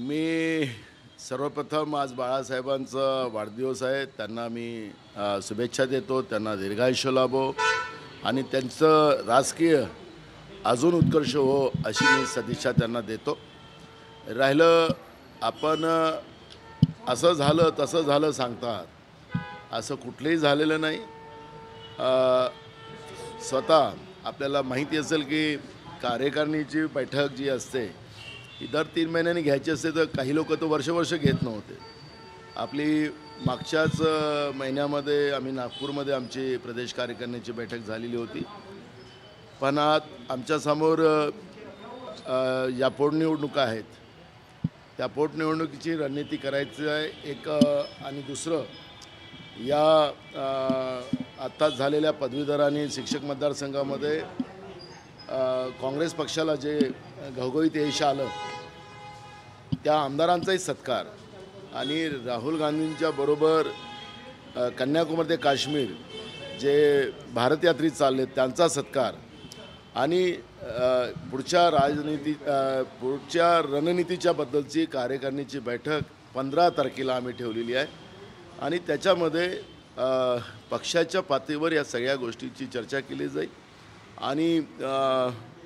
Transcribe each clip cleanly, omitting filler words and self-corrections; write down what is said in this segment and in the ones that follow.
मी सर्वप्रथम आज बाळासाहेबांचा वाढदिवस आहे. त्यांना मी शुभेच्छा देतो. त्यांना दीर्घायुष्य लाभो आणि त्यांचं राजकीय अजून उत्कर्ष हो अशी मी सदिच्छा त्यांना देतो. राहिलं आपण असं झालं तसं झालं सांगतात, असं कुठलंही झालेलं नाही. स्वतः आपल्याला माहिती असेल की कार्यकारिणीची बैठक जी असते ही दर 3 महिन्यांनी घ्यायची असते, तर काही लोक तर वर्ष घेत नव्हते. आपली मागच्याच महिन्यामध्ये आम्ही नागपूरमध्ये आमची प्रदेश कार्यकारिणीची बैठक झालेली होती. पण आज आमच्यासमोर या पोटनिवडणुका आहेत. त्या पोटनिवडणुकीची रणनीती करायची आहे एक. आणि दुसरं या आत्ताच झालेल्या पदवीधर आणि शिक्षक मतदारसंघामध्ये काँग्रेस पक्षाला जे घवघवीत यश आलं त्या आमदारांचाही सत्कार आणि राहुल गांधींच्या बरोबर कन्याकुमारी ते काश्मीर जे भारतयात्री चालले त्यांचा सत्कार आणि पुढच्या रणनीतीच्या बद्दलची कार्यकारिणीची बैठक 15 तारखेला आम्ही ठेवलेली आहे. आणि त्याच्यामध्ये पक्षाच्या पातळीवर या सगळ्या गोष्टीची चर्चा केली जाईल. आणि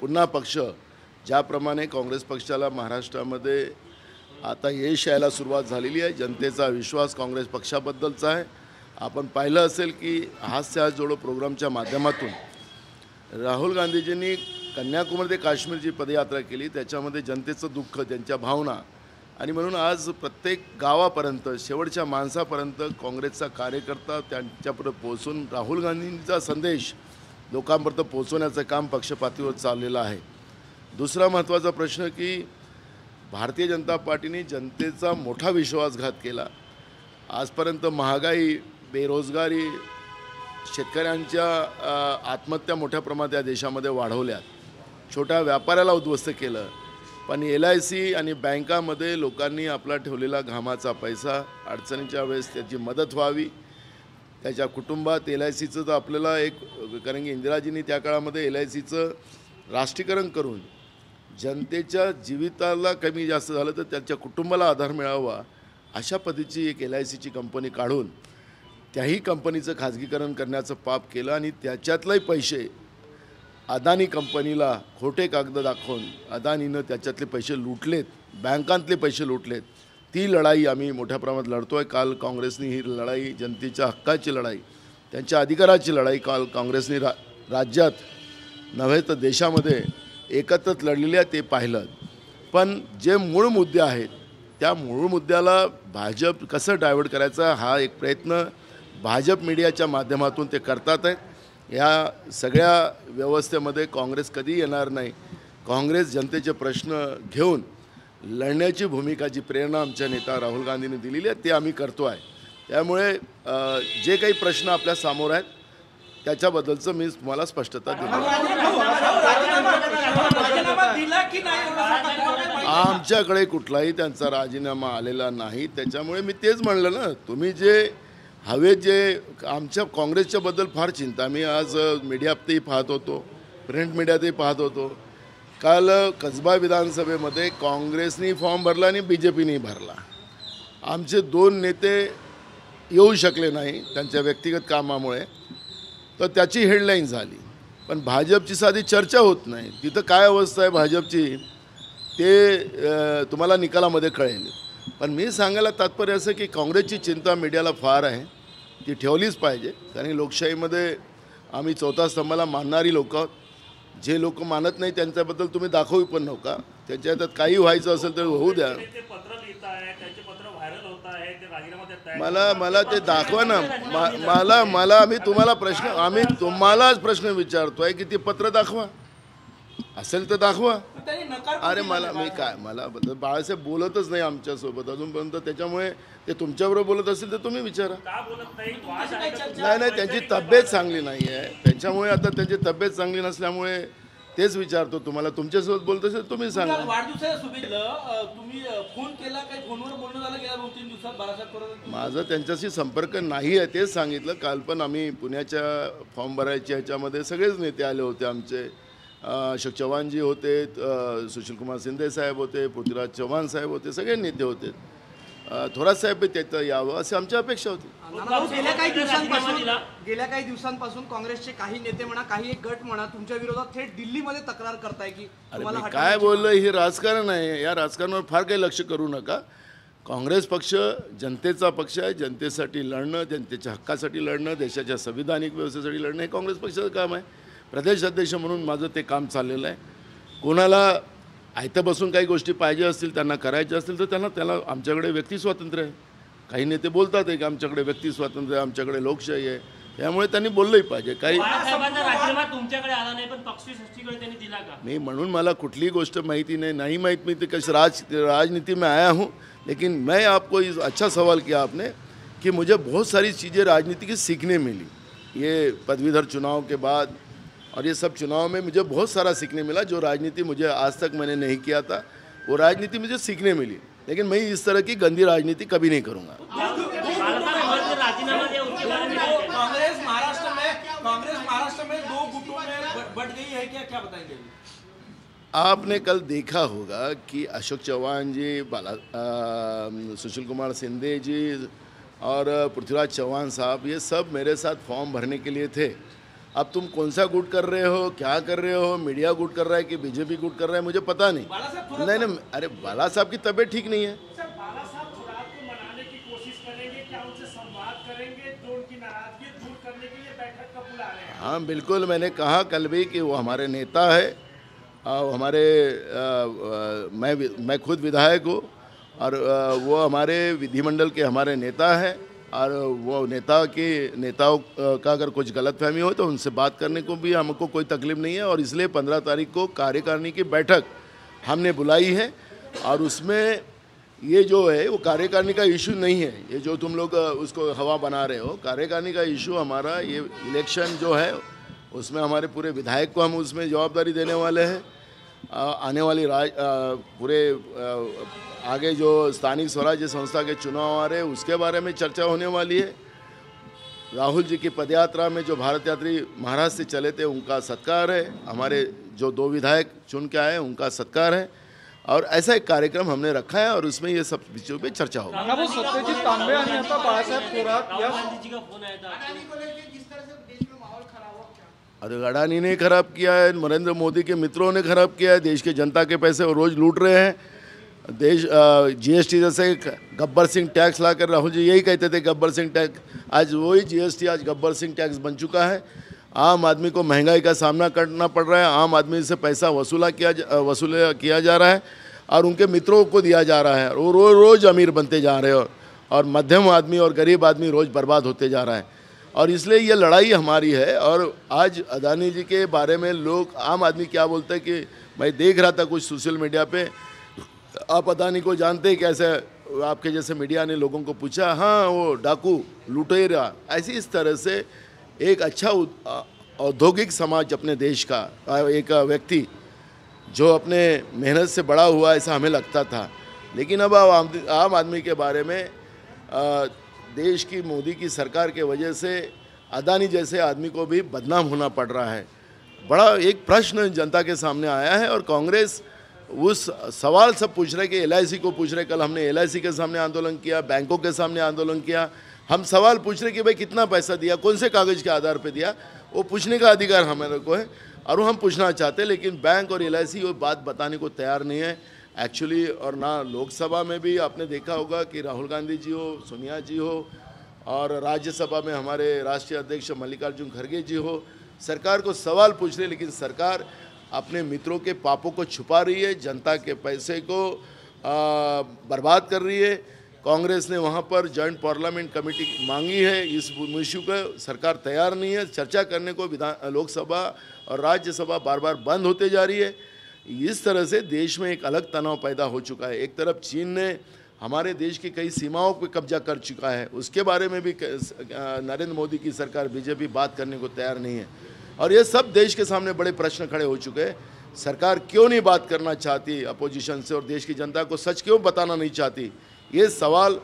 पुन्हा पक्ष ज्याप्रमाणे काँग्रेस पक्षाला महाराष्ट्रामध्ये आता यश यायला सुरुवात झालेली आहे. जनतेचा विश्वास काँग्रेस पक्षाबद्दलचा आहे. आपण पाहिलं असेल की हास्य आज जोडो प्रोग्रामच्या माध्यमातून राहुल गांधीजींनी कन्याकुमारी ते काश्मीरची पदयात्रा केली. त्याच्यामध्ये जनतेचं दुःख, त्यांच्या भावना आणि म्हणून आज प्रत्येक गावापर्यंत शेवटच्या माणसापर्यंत काँग्रेसचा कार्यकर्ता त्यांच्यापर्यंत पोहोचून राहुल गांधींचा संदेश लोकांपर्यंत पोहोचवण्याचं काम पक्षपातळीवर चाललेलं आहे. दुसरा महत्त्वाचा प्रश्न की भारतीय जनता पार्टीने जनतेचा मोठा विश्वासघात केला. आजपर्यंत महागाई, बेरोजगारी, शेतकऱ्यांच्या आत्महत्या मोठ्या प्रमाणात या देशामध्ये वाढवल्यात. छोट्या व्यापाऱ्याला उद्ध्वस्त केलं. पण LIC आणि बँकामध्ये लोकांनी आपला ठेवलेला घामाचा पैसा अडचणीच्या वेळेस त्याची मदत व्हावी. त्याच्या कुटुंबात LICचं तर आपल्याला एक, कारण की इंदिराजींनी त्या काळामध्ये LICचं राष्ट्रीयकरण करून जनतेच्या जीविताला कमी जास्त झालं तर त्याच्या कुटुंबाला आधार मिळावा अशा पद्धतीची एक LICची कंपनी काढून त्याही कंपनीचं खाजगीकरण करण्याचं पाप केलं. आणि त्याच्यातलेही पैसे अदानी कंपनीला खोटे कागद दाखवून अदानीनं त्याच्यातले पैसे लुटलेत, बँकांतले पैसे लुटलेत. ती लढाई आम्ही मोठ्या प्रमाणात लढतो आहे. काल काँग्रेसनी ही लढाई, जनतेच्या हक्काची लढाई, त्यांच्या अधिकाराची लढाई काल काँग्रेसनी राज्यात नव्हे तर देशामध्ये एकत्रच लढलेली आहे, ते पाहिलं. पण जे मूळ मुद्दे आहेत त्या मूळ मुद्द्याला भाजप कसं डायव्हर्ट करायचा हा एक प्रयत्न भाजप मीडियाच्या माध्यमातून ते करतात आहेत. या सगळ्या व्यवस्थेमध्ये काँग्रेस कधी येणार नाही. काँग्रेस जनतेचे प्रश्न घेऊन लढण्याची भूमिका, जी प्रेरणा आमच्या नेता राहुल गांधींनी दिलेली आहे ते आम्ही करतो आहे. त्यामुळे जे काही प्रश्न आपल्या समोर आहेत त्याच्याबद्दलचं मी तुम्हाला स्पष्टता देतो. आमच्याकडे कुठलाही त्यांचा राजीनामा आलेला नाही. त्याच्यामुळे मी तेच म्हणलं ना, तुम्ही जे हवे जे आमच्या काँग्रेसच्याबद्दल फार चिंता. मी आज मीडियातही पाहत होतो, प्रिंट मीडियातही पाहत होतो. काल कसबा विधानसभेमध्ये काँग्रेसनी फॉर्म भरला आणि BJPनी भरला. आमचे 2 नेते येऊ शकले नाही त्यांच्या व्यक्तिगत कामामुळे, तर त्याची हेडलाईन झाली. पण भाजपची साधी चर्चा होत नाही. तिथं काय अवस्था आहे भाजपची ते तुम्हाला निकालामध्ये कळेल. पण मी सांगायला तात्पर्य असं की काँग्रेसची चिंता मीडियाला फार आहे, ती ठेवलीच पाहिजे. कारण लोकशाहीमध्ये आम्ही 4था स्तंभाला मानणारी लोक, जे लोक मानत नाही त्यांच्याबद्दल तुम्ही दाखवू पण नका. त्याच्या हातात काही व्हायचं असेल तर होऊ द्या. मला ते दाखवा ना. आम्ही तुम्हालाच प्रश्न विचारतोय की ते पत्र दाखवा, असेल तर दाखवा. अरे मला बाळासाहेब बोलतच नाही आमच्यासोबत अजूनपर्यंत. त्याच्यामुळे ते तुमच्याबरोबर बोलत असेल तर तुम्ही विचारा. नाही, त्यांची तब्येत चांगली नाही आहे. त्याच्यामुळे आता त्यांची तब्येत चांगली नसल्यामुळे तेच विचारतो तुम्हाला. तुमच्यासोबत बोलत असेल तुम्ही सांगा. माझा त्यांच्याशी संपर्क नाही आहे, तेच सांगितलं. काल पण आम्ही पुण्याच्या फॉर्म भरायच्या ह्याच्यामध्ये सगळेच नेते आले होते आमचे. अशोक चव्हाण जी होते, सुशील कुमार शिंदे साहेब होते, पृथ्वीराज चव्हाण साहेब होते, सगळे नेते होते. थोरात साहेब बी तिथं यावं अशी आमची अपेक्षा होती. गेल्या काही दिवसांपासून काँग्रेसचे काही नेते म्हणा, काही एक गट म्हणा तुमच्या विरोधात थेट दिल्लीमध्ये तक्रार करताय की अरे मी काय बोललो, हे राजकारण आहे. या राजकारणावर फार काही लक्ष करू नका. काँग्रेस पक्ष जनतेचा पक्ष आहे. जनतेसाठी लढणं, जनतेच्या हक्कासाठी लढणं, देशाच्या संविधानिक व्यवस्थेसाठी लढणं हे काँग्रेस पक्षाचं काम आहे. प्रदेश अध्यक्ष म्हणून माझं ते काम चाललेलं आहे. कोणाला आयतं बसून काही गोष्टी पाहिजे असतील, त्यांना करायच्या असतील तर त्याला आमच्याकडे व्यक्ती स्वातंत्र्य आहे. काही नेते बोलतात आहे की आमच्याकडे व्यक्ती स्वातंत्र्य आहे, आमच्याकडे लोकशाही आहे. त्यामुळे त्यांनी बोललंही पाहिजे. काही तुमच्याकडे आला नाही पण पक्षश्रेष्ठीकडे त्यांनी दिला का? नहीं, म्हणून मला कुठली गोष्ट माहिती नहीं माहित. मैं तो कैसे राजनीति में आया हूँ, लेकिन मैं आपको अच्छा सवाल किया आपने कि मुझे बहुत सारी चीज़ें राजनीति की सीखने मिली. ये पदवीधर चुनाव के बाद और ये सब चुनाव में मुझे बहुत सारा सीखने मिला. जो राजनीति मुझे आज तक मैंने नहीं किया था, वो राजनीति मुझे सीखने मिली. लेकिन मैं इस तरह की गंदी राजनीति कभी नहीं करूँगा. कांग्रेस महाराष्ट्र में 2 गुटों में बट गई है क्या बताएंगे? आपने कल देखा होगा कि अशोक चौहान जी, सुशील कुमार शिंदे जी और पृथ्वीराज चौहान साहब, ये सब मेरे साथ फॉर्म भरने के लिए थे. अब तुम कौन सा गुट कर रहे हो, क्या कर रहे हो, मीडिया गुट कर रहा है कि बीजेपी गुट कर रहा है, मुझे पता नहीं. नहीं, अरे बाला साहब की तबीयत ठीक नहीं है. हाँ बिल्कुल, मैंने कहा कल भी कि वो हमारे नेता है. मैं खुद विधायक हूँ और वो हमारे विधिमंडल के हमारे नेता है. और वो नेताओं का अगर कुछ गलतफहमी हो तो उनसे बात करने को भी हमको कोई तकलीफ नहीं है. और इसलिए 15 तारीख को कार्यकारिणी की बैठक हमने बुलाई है. और उसमें ये जो है वो कार्यकारिणी का इशू नहीं है, ये जो तुम लोग उसको हवा बना रहे हो. कार्यकारिणी का इशू हमारा ये इलेक्शन जो है, उसमें हमारे पूरे विधायक को हम उसमें जवाबदारी देने वाले हैं. आने वाली पूरे आगे जो स्थानिक स्वराज्य संस्था के चुनाव आ रहे हैं उसके बारे में चर्चा होने वाली है. राहुल जी की पदयात्रा में जो भारत यात्री महाराष्ट्र से चले थे उनका सत्कार है. हमारे जो 2 विधायक चुन के आए उनका सत्कार है. और ऐसा एक कार्यक्रम हमने रखा है और उसमें ये सब विषयों पे चर्चा होगी. अरे अडानी ने खराब किया है, नरेंद्र मोदी के मित्रों ने खराब किया है. देश के जनता के पैसे वो रोज लूट रहे हैं. देश जीएसटी जैसे गब्बर सिंह टैक्स लाकर, राहुल जी यही कहते थे गब्बर सिंह टैक्स, आज वही जीएसटी आज गब्बर सिंह टैक्स बन चुका है. आम आदमी को महंगाई का सामना करना पड़ रहा है. आम आदमी से पैसा वसूल किया जा रहा है और उनके मित्रों को दिया जा रहा है. और वो रोज़ अमीर बनते जा रहे हैं और मध्यम आदमी और गरीब आदमी रोज़ बर्बाद होते जा रहा है. और इसलिए ये लड़ाई हमारी है. और आज अदानी जी के बारे में लोग, आम आदमी क्या बोलते हैं कि मैं देख रहा था कुछ सोशल मीडिया पे, आप अदानी को जानते हैं कैसे, आपके जैसे मीडिया ने लोगों को पूछा, हाँ वो डाकू लुटेरा. ऐसी इस तरह से एक अच्छा औद्योगिक समाज अपने देश का एक व्यक्ति जो अपने मेहनत से बड़ा हुआ ऐसा हमें लगता था. लेकिन अब आम आदमी के बारे में देश की मोदी की सरकार के वजह से अदानी जैसे आदमी को भी बदनाम होना पड़ रहा है. बड़ा एक प्रश्न जनता के सामने आया है और कांग्रेस उस सवाल सब पूछ रहे कि LIC को पूछ रहे. कल हमने LIC के सामने आंदोलन किया, बैंकों के सामने आंदोलन किया. हम सवाल पूछ रहे कि भाई कितना पैसा दिया, कौन से कागज़ के आधार पे दिया, वो पूछने का अधिकार हमारे को है और वो हम पूछना चाहते हैं. लेकिन बैंक और LIC वो बात बताने को तैयार नहीं है एक्चुअली. और ना लोकसभा में भी आपने देखा होगा कि राहुल गांधी जी हो, सोनिया जी हो, और राज्यसभा में हमारे राष्ट्रीय अध्यक्ष मल्लिकार्जुन खड़गे जी हो, सरकार को सवाल पूछ रहे. लेकिन सरकार अपने मित्रों के पापों को छुपा रही है, जनता के पैसे को बर्बाद कर रही है. कांग्रेस ने वहाँ पर जॉइंट पार्लियामेंट कमेटी मांगी है. इस इशू का सरकार तैयार नहीं है चर्चा करने को. लोकसभा और राज्यसभा बार बार बंद होते जा रही है. इस तरह से देश में एक अलग तनाव पैदा हो चुका है. एक तरफ चीन ने हमारे देश की कई सीमाओं पर कब्जा कर चुका है, उसके बारे में भी नरेंद्र मोदी की सरकार बीजेपी बात करने को तैयार नहीं है. और ये सब देश के सामने बड़े प्रश्न खड़े हो चुके हैं. सरकार क्यों नहीं बात करना चाहती अपोजिशन से और देश की जनता को सच क्यों बताना नहीं चाहती. ये सवाल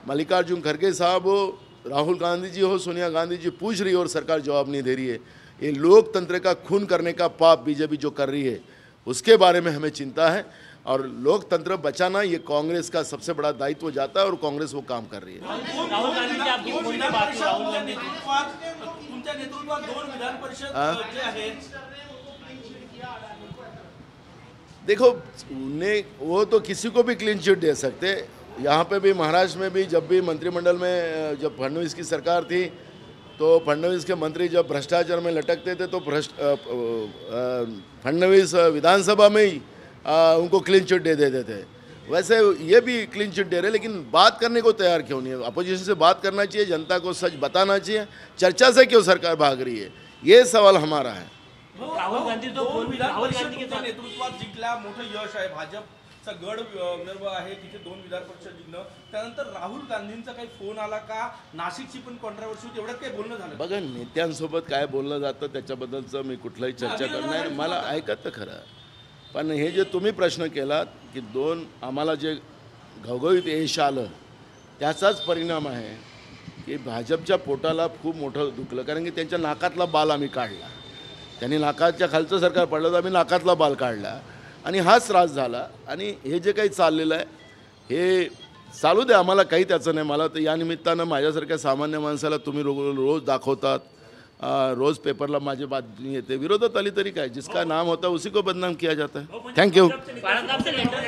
मल्लिकार्जुन खड़गे साहब हो, राहुल गांधी जी हो, सोनिया गांधी जी पूछ रही है और सरकार जवाब नहीं दे रही है। ये लोकतंत्र का खून करने का पाप बीजेपी जो कर रही है उसके बारे में हमें चिंता है, और लोकतंत्र बचाना ये कांग्रेस का सबसे बड़ा दायित्व जाता है और कांग्रेस वो काम कर रही है। राहुल गांधी जी आपकी बोलने बात राहुल गांधी तुमच्या नेतृत्वात 2 विधान परिषद जे आहे देखो उन्हें वो तो किसी को भी क्लीन चिट दे सकते। यहाँ पे भी महाराष्ट्र में भी जब भी मंत्रिमंडल में जब फडणवीस की सरकार थी तो फडणवीस के मंत्री जब भ्रष्टाचार में लटकते थे तो फडणवीस विधानसभा में ही उनको क्लीन चिट दे देते थे। वैसे ये भी क्लीन चिट दे रहे, लेकिन बात करने को तैयार क्यों नहीं है? अपोजिशन से बात करना चाहिए, जनता को सच बताना चाहिए, चर्चा से क्यों सरकार भाग रही है, ये सवाल हमारा है। राहुल गांधी जो दोन विधान राहुल परिषद गांधी के तुमच्या साथ नेतृत्वात जिंकला, मोठं यश आहे, भाजपचा गड गर्व आहे तिथे 2 विधान परिषद जिंकणं। त्यानंतर राहुल गांधींचा काही फोन आला का? नाशिकची पण कॉन्ट्रोवर्सी होती, एवढ्यात काही बोलणं झालं? बघा नेत्यांसोबत काय बोललं जातं त्याच्याबद्दलचं मी कुठलाही चर्चा करणार नाही, मला ऐकत खरं। पण हे जे तुम्ही प्रश्न केलात की 2 आम्हाला जे घवघवीत यश आलं त्याचाच परिणाम आहे की भाजपच्या पोटाला खूप मोठं दुखलं, कारण की त्यांच्या नाकातला बाल आम्ही काढला। त्यांनी नाकाच्या खालचं सरकार पडलं तर आम्ही नाकातला बाल काढला आणि हाच त्रास झाला। आणि हे जे काही चाललेलं आहे हे चालू दे, आम्हाला काही त्याचं नाही। मला तर या निमित्तानं माझ्यासारख्या सामान्य माणसाला तुम्ही रोज दाखवतात, रोज पेपरला माझी बातमी येते, विरोधात आली तरी काय, जिसका नाम होता उसी को बदनाम किया जाता है। थँक्यू। बाळासाहेब से लेटर